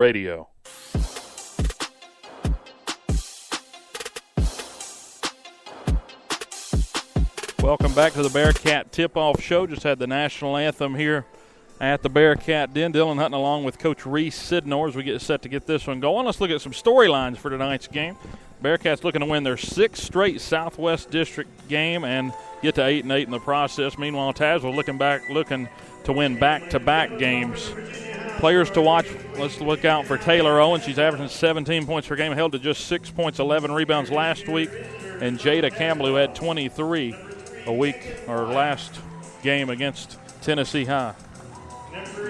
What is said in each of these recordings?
Radio. Welcome back to the Bearcat Tip-Off Show. Just had the national anthem here at the Bearcat Den. Dylan Hutton along with Coach Reese Sidnor as we get set to get this one going. Let's look at some storylines for tonight's game. Bearcats looking to win their 6th straight Southwest District game and get to 8-8 in the process. Meanwhile, Tazewell looking to win back-to-back games. Players to watch, let's look out for Taylor Owen. She's averaging 17 points per game, held to just 6 points, 11 rebounds last week. And Jada Campbell, who had 23 last game against Tennessee High.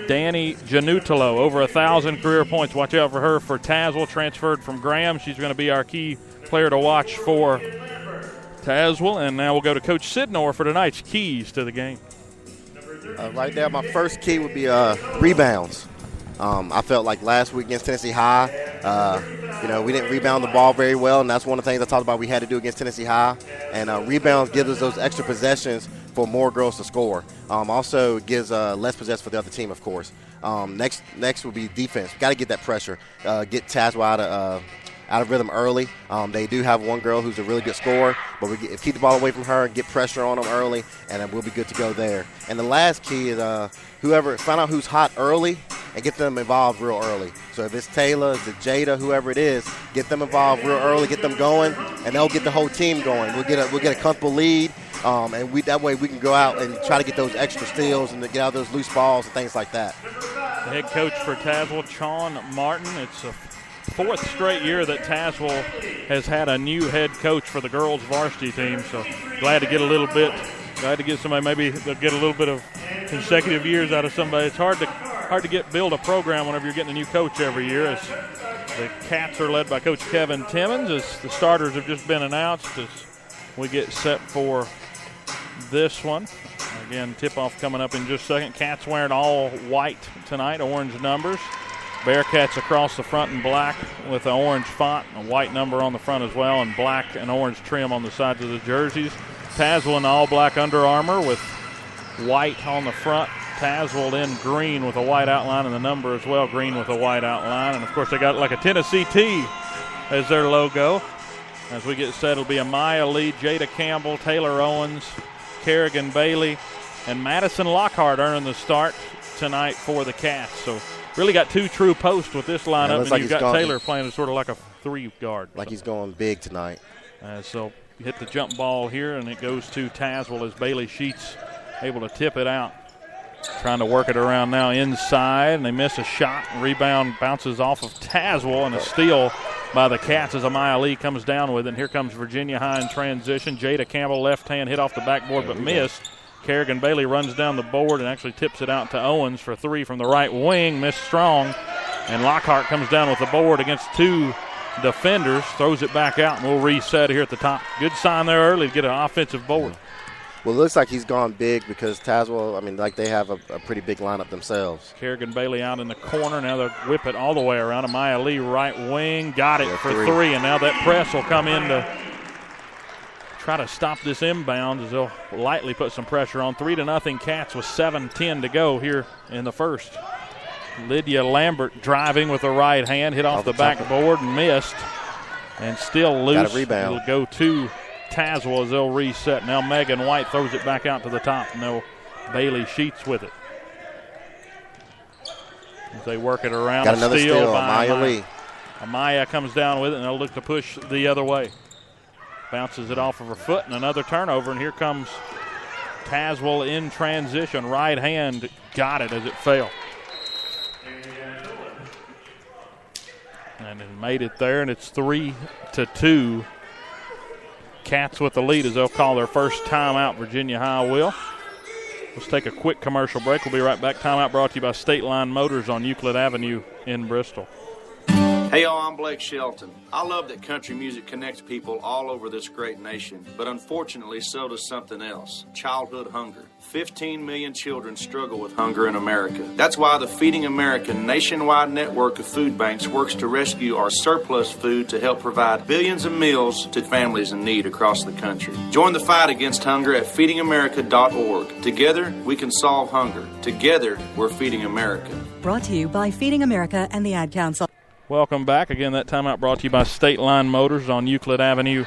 Danny Janutolo, over 1,000 career points. Watch out for her for Tazewell, transferred from Graham. She's going to be our key player to watch for Tazewell. And now we'll go to Coach Sidnor for tonight's keys to the game. Right now, my first key would be rebounds. I felt like last week against Tennessee High, we didn't rebound the ball very well, and that's one of the things I talked about we had to do against Tennessee High. And rebounds gives us those extra possessions for more girls to score. Also, it gives less possessions for the other team, of course. Next would be defense. Got to get that pressure, get Tazewell out of rhythm early. They do have one girl who's a really good scorer, but we keep the ball away from her, get pressure on them early, and then we'll be good to go there. And the last key is find out who's hot early and get them involved real early. So if it's Taylor, if it's Jada, whoever it is, get them involved real early, get them going, and they'll get the whole team going. We'll get a comfortable lead, and that way we can go out and try to get those extra steals and to get out those loose balls and things like that. The head coach for Tazewell, Sean Martin. It's a 4th straight year that Tazewell has had a new head coach for the girls varsity team. So glad to get somebody, maybe they'll get a little bit of consecutive years out of somebody. It's hard to build a program whenever you're getting a new coach every year. As the Cats are led by Coach Kevin Timmons, as the starters have just been announced as we get set for this one. Again, tip-off coming up in just a second. Cats wearing all white tonight, orange numbers. Bearcats across the front in black with an orange font, a white number on the front as well, and black and orange trim on the sides of the jerseys. Tazewell in all black Under Armour with white on the front. Tazewell in green with a white outline, and the number as well, green with a white outline. And, of course, they got like a Tennessee T as their logo. As we get set, it'll be Amaya Lee, Jada Campbell, Taylor Owens, Kerrigan Bailey, and Madison Lockhart earning the start tonight for the Cats. So really got 2 true posts with this lineup, and like you've got Taylor playing sort of like a 3-guard. Like he's going big tonight. So hit the jump ball here, and it goes to Tazewell as Bailey Sheets able to tip it out. Trying to work it around now inside, and they miss a shot. Rebound bounces off of Tazewell, and a steal by the Cats as Amaya Lee comes down with it. And here comes Virginia High in transition. Jada Campbell, left hand, hit off the backboard but missed. Kerrigan Bailey runs down the board and actually tips it out to Owens for 3 from the right wing. Missed strong. And Lockhart comes down with the board against 2 defenders. Throws it back out, and we'll reset here at the top. Good sign there early to get an offensive board. Well, it looks like he's gone big because Tazewell, they have a pretty big lineup themselves. Kerrigan Bailey out in the corner. Now they'll whip it all the way around. Amaya Lee, right wing, got it for 3. And now that press will come in to try to stop this inbound as they'll lightly put some pressure on. 3-0 Cats with 7:10 to go here in the first. Lydia Lambert driving with the right hand, hit off the backboard and missed. And still loose. Got a rebound. It'll go to Tazewell as they'll reset. Now Megan White throws it back out to the top. No, Bailey Sheets with it. As they work it around. Got another steal by Amaya Lee. Amaya comes down with it, and they'll look to push the other way. Bounces it off of her foot, and another turnover. And here comes Tazewell in transition. Right hand got it as it fell. And it made it there, and it's 3-2. Cats with the lead as they'll call their first timeout. Virginia High will. Let's take a quick commercial break. We'll be right back. Timeout brought to you by State Line Motors on Euclid Avenue in Bristol. Hey y'all, I'm Blake Shelton. I love that country music connects people all over this great nation, but unfortunately so does something else, childhood hunger. 15 million children struggle with hunger in America. That's why the Feeding America nationwide network of food banks works to rescue our surplus food to help provide billions of meals to families in need across the country. Join the fight against hunger at feedingamerica.org. Together, we can solve hunger. Together, we're feeding America. Brought to you by Feeding America and the Ad Council. Welcome back. Again, that timeout brought to you by State Line Motors on Euclid Avenue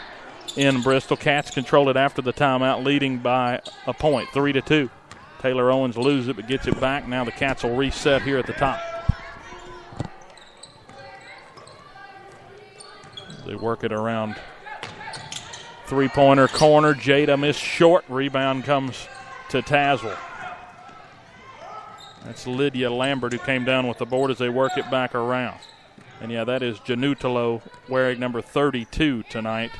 in Bristol. Cats control it after the timeout, leading by a point, 3-2. Taylor Owens loses it but gets it back. Now the Cats will reset here at the top. They work it around three-pointer corner. Jada missed short. Rebound comes to Tazewell. That's Lydia Lambert who came down with the board as they work it back around. And, yeah, that is Janutalo wearing number 32 tonight.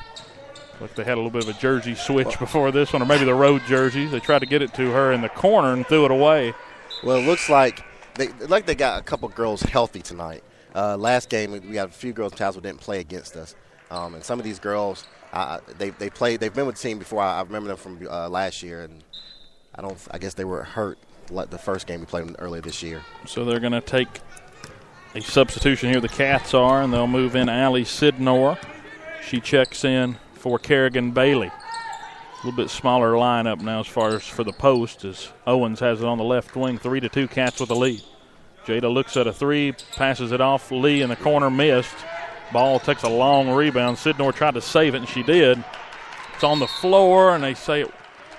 Look, they had a little bit of a jersey switch before this one, or maybe the road jerseys. They tried to get it to her in the corner and threw it away. Well, it looks like they got a couple girls healthy tonight. Last game, we got a few girls in Tazewell didn't play against us. And some of these girls, they've been with the team before. I remember them from last year, and I guess they were hurt like the first game we played earlier this year. So they're going to take a substitution here. The Cats are, and they'll move in Allie Sidnor. She checks in for Kerrigan Bailey. A little bit smaller lineup now as far as for the post as Owens has it on the left wing. 3-2, Cats with the lead. Jada looks at a three, passes it off. Lee in the corner missed. Ball takes a long rebound. Sidnor tried to save it, and she did. It's on the floor, and they say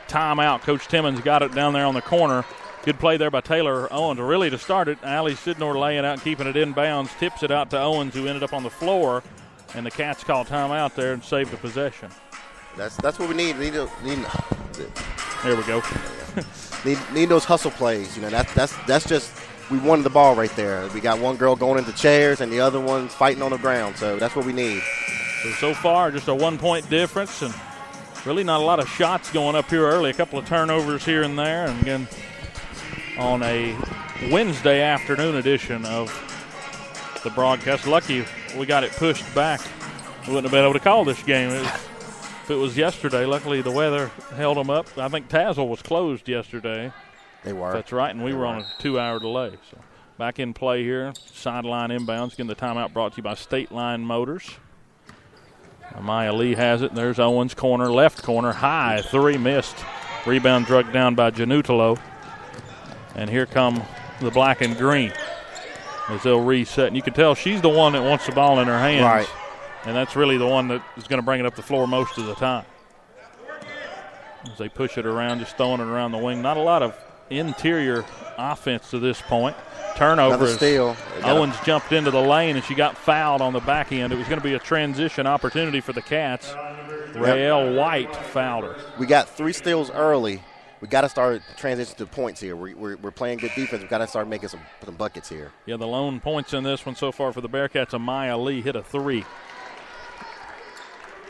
timeout. Coach Timmons got it down there on the corner. Good play there by Taylor Owens. Really to start it, Allie Sidnor laying out and keeping it in bounds. Tips it out to Owens, who ended up on the floor. And the Cats call timeout there and save the possession. That's what we need. There we go. need those hustle plays. You know, that's just we wanted the ball right there. We got one girl going into chairs and the other one's fighting on the ground. So that's what we need. So far, just a 1 point difference, and really not a lot of shots going up here early. A couple of turnovers here and there, and again on a Wednesday afternoon edition of the broadcast. Lucky we got it pushed back. We wouldn't have been able to call this game if it was yesterday. Luckily, the weather held them up. I think Tazewell was closed yesterday. They were. That's right, and we were on a 2-hour delay. So back in play here. Sideline inbounds. Again, the timeout brought to you by State Line Motors. Maya Lee has it. There's Owens' corner, left corner, high. Three missed. Rebound drugged down by Janutalo. And here come the black and green as they'll reset. And you can tell she's the one that wants the ball in her hands. Right. And that's really the one that is going to bring it up the floor most of the time. As they push it around, just throwing it around the wing. Not a lot of interior offense to this point. Turnover. Steal. Owens jumped into the lane and she got fouled on the back end. It was going to be a transition opportunity for the Cats. Rael White fouled her. We got 3 steals early. We got to start transitioning to points here. We're playing good defense. We've got to start making some buckets here. Yeah, the lone points in this one so far for the Bearcats. Amaya Lee hit a 3.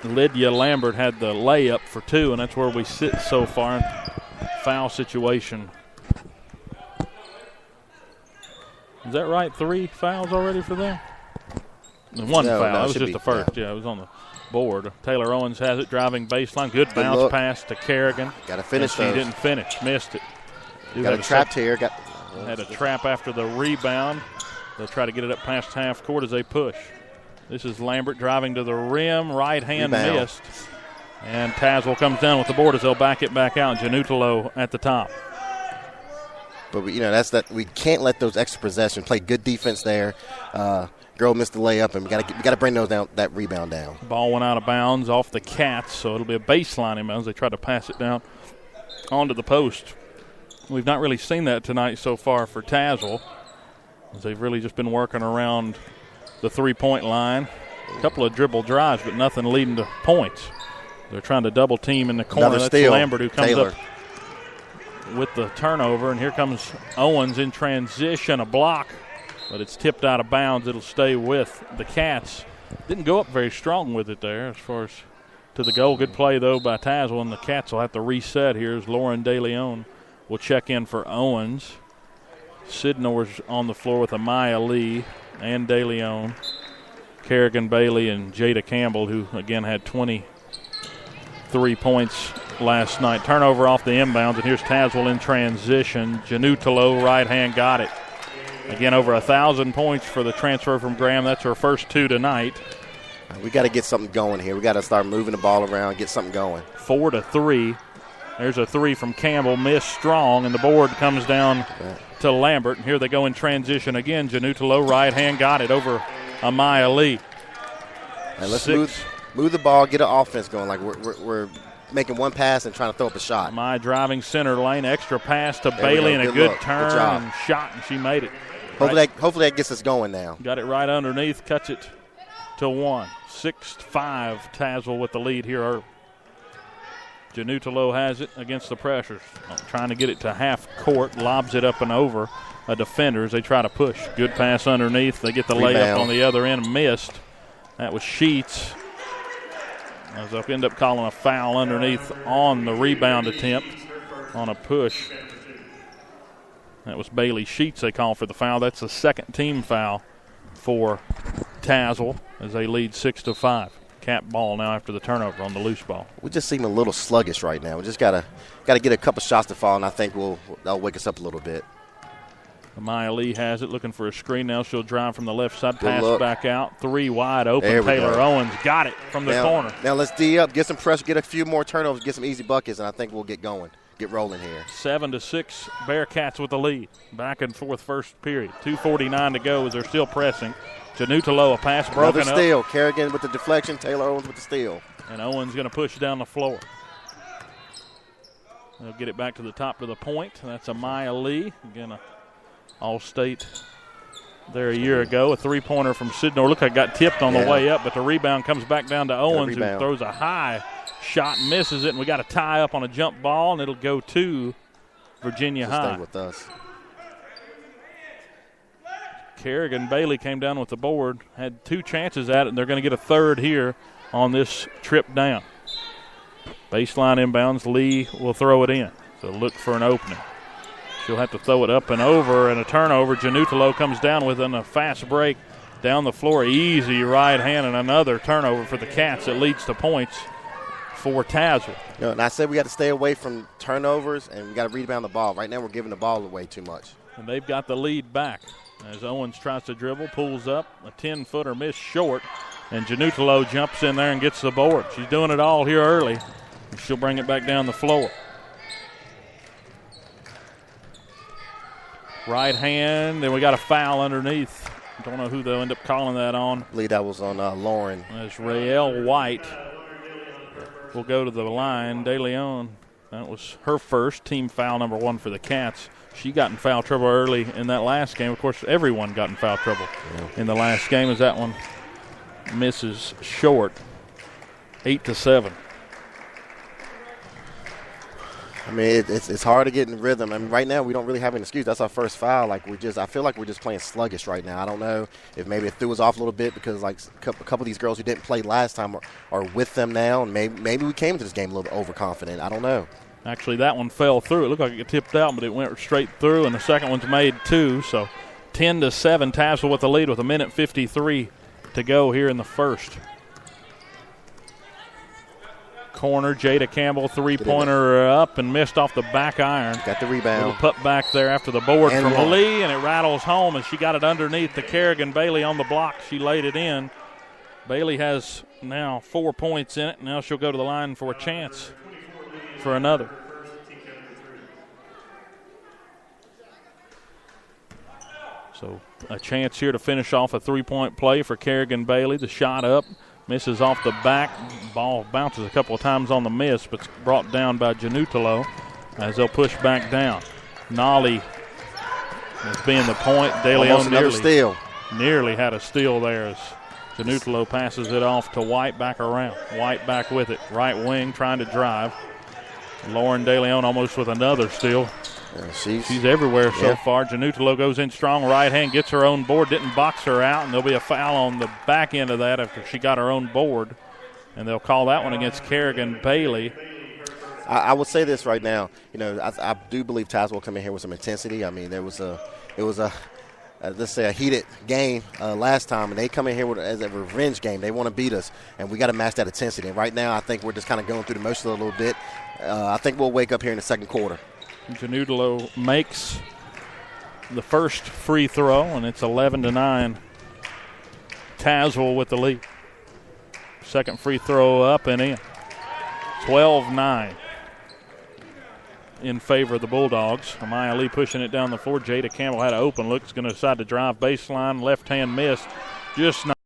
Lydia Lambert had the layup for 2, and that's where we sit so far. Foul situation. Is that right? 3 fouls already for them? One foul. That was just the first. Yeah, it was on the board. Taylor Owens has it, driving baseline. Good bounce pass to Kerrigan. Got to finish those. She didn't finish. Missed it. Got a trapped here. Had a trap after the rebound. They'll try to get it up past half court as they push. This is Lambert driving to the rim. Right hand missed. And Tazewell comes down with the board as they'll back it back out. Janutalo at the top. But we can't let those extra possessions play good defense there. Girl missed the layup, and we got to bring those down, that rebound down. Ball went out of bounds off the Cats, so it'll be a baseline inbounds. They tried to pass it down onto the post. We've not really seen that tonight so far for Tazewell, as they've really just been working around the three-point line. A couple of dribble drives, but nothing leading to points. They're trying to double team in the corner. Another That's steal. Lambert who comes Taylor up with the turnover, and here comes Owens in transition, a block, but it's tipped out of bounds. It'll stay with the Cats. Didn't go up very strong with it there as far as to the goal. Good play, though, by Tazewell, and the Cats will have to reset here as Lauren DeLeon will check in for Owens. Sidnor's on the floor with Amaya Lee and DeLeon. Kerrigan Bailey and Jada Campbell, who, again, had 23 points last night. Turnover off the inbounds, and here's Tazewell in transition. Janutalo, right hand, got it. Again, over 1,000 points for the transfer from Graham. That's her first 2 tonight. We got to get something going here. We got to start moving the ball around, get something going. 4-3. There's a three from Campbell, missed strong, and the board comes down to Lambert. And here they go in transition again. Janutalo, right hand, got it over Amaya Lee. And let's move the ball, get an offense going. Like we're making one pass and trying to throw up a shot. Amaya driving center lane, extra pass to Bailey, and a good turn and shot, and she made it. Hopefully that gets us going now. Got it right underneath, cuts it to 1. 6-5, Tazewell with the lead here early. Janutalo has it against the pressures. Trying to get it to half court, lobs it up and over a defender as they try to push. Good pass underneath. They get the layup on the other end, missed. That was Sheets. As they'll end up calling a foul underneath on the rebound attempt on a push. That was Bailey Sheets they call for the foul. That's the second team foul for Tazewell as they lead 6-5. Cap ball now after the turnover on the loose ball. We just seem a little sluggish right now. We just gotta get a couple shots to fall, and I think that'll wake us up a little bit. Amaya Lee has it, looking for a screen now. She'll drive from the left side, pass back out. 3 wide open. Taylor Owens got it from the corner. Now let's D up, get some pressure, get a few more turnovers, get some easy buckets, and I think we'll get going, get rolling here. 7-6, Bearcats with the lead. Back and forth first period. 2:49 to go as they're still pressing. Janutalo, a pass broken Another steal. Kerrigan with the deflection, Taylor Owens with the steal. And Owens going to push down the floor. They'll get it back to the top of the point. That's Amaya Lee. Again, All-State there a year ago. A three-pointer from Sidnor. Look, I got tipped on the way up, but the rebound comes back down to Owens, who throws a high shot and misses it. And we got a tie up on a jump ball, and it'll go to Virginia High. Stay with us. Kerrigan Bailey came down with the board, had 2 chances at it, and they're going to get a third here on this trip down. Baseline inbounds, Lee will throw it in. So look for an opening. She'll have to throw it up and over, and a turnover. Janutalo comes down with a fast break down the floor. Easy right hand, and another turnover for the Cats that leads to points for Tazewell. And I said we got to stay away from turnovers, and we got to rebound the ball. Right now we're giving the ball away too much. And they've got the lead back. As Owens tries to dribble, pulls up, a 10-footer missed short, and Janutalo jumps in there and gets the board. She's doing it all here early, and she'll bring it back down the floor. Right hand, and we got a foul underneath. Don't know who they'll end up calling that on. I believe that was on Lauren. As Raelle White will go to the line. De Leon, that was her first team foul, number 1 for the Cats. She got in foul trouble early in that last game. Of course, everyone got in foul trouble in the last game as that one misses short. 8-7. I mean, it's hard to get in rhythm. I mean, right now we don't really have an excuse. That's our first foul. Like I feel like we're just playing sluggish right now. I don't know if maybe it threw us off a little bit because like a couple of these girls who didn't play last time are with them now, and maybe we came to this game a little bit overconfident. I don't know. Actually, that one fell through. It looked like it got tipped out, but it went straight through, and the second one's made too. So 10-7, Tazewell with the lead with 1:53 to go here in the first. Corner, Jada Campbell, three-pointer up and missed off the back iron. Got the rebound. Little put back there after the board from Lee, and it rattles home, and she got it underneath the Kerrigan Bailey on the block. She laid it in. Bailey has now 4 points in it. Now she'll go to the line for a chance for another. So a chance here to finish off a three-point play for Kerrigan Bailey. The shot up, misses off the back. Ball bounces a couple of times on the miss, but it's brought down by Janutalo as they'll push back down. Nolly is being the point. De Leon nearly had a steal there as Janutalo passes it off to White back around. White back with it. Right wing trying to drive. Lauren De Leon almost with another steal. Yeah, she's everywhere so far. Janutalo goes in strong, right hand, gets her own board, didn't box her out, and there'll be a foul on the back end of that after she got her own board. And they'll call that one against Kerrigan Bailey. I would say this right now. You know, I do believe Tazewell will come in here with some intensity. I mean, it was a let's say a heated game last time, and they come in here as a revenge game. They want to beat us, and we got to match that intensity. And right now, I think we're just kind of going through the motions a little bit. I think we'll wake up here in the second quarter. Janutalo makes the first free throw, and it's 11-9. Tazewell with the lead. Second free throw up and in. 12-9. in favor of the Bulldogs. Amaya Lee pushing it down the floor. Jada Campbell had an open look. Is going to decide to drive baseline. Left hand miss. Just not.